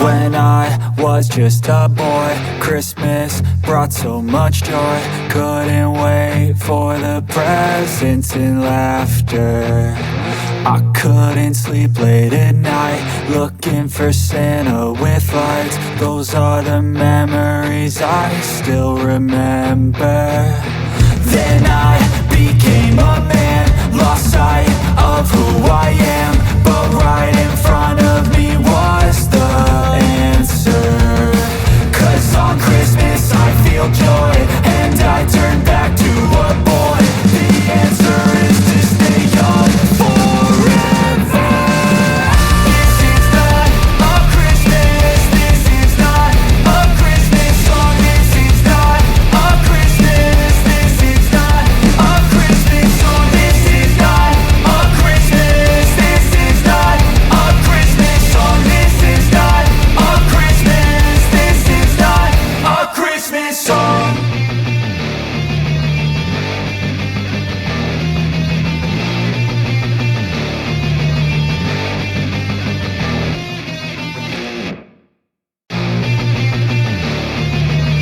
When I was just a boy, Christmas brought so much joy. Couldn't wait for the presents and laughter. I couldn't sleep late at night, looking for Santa with lights. Those are the memories I still remember. Then I became a man, lost sight of who I am.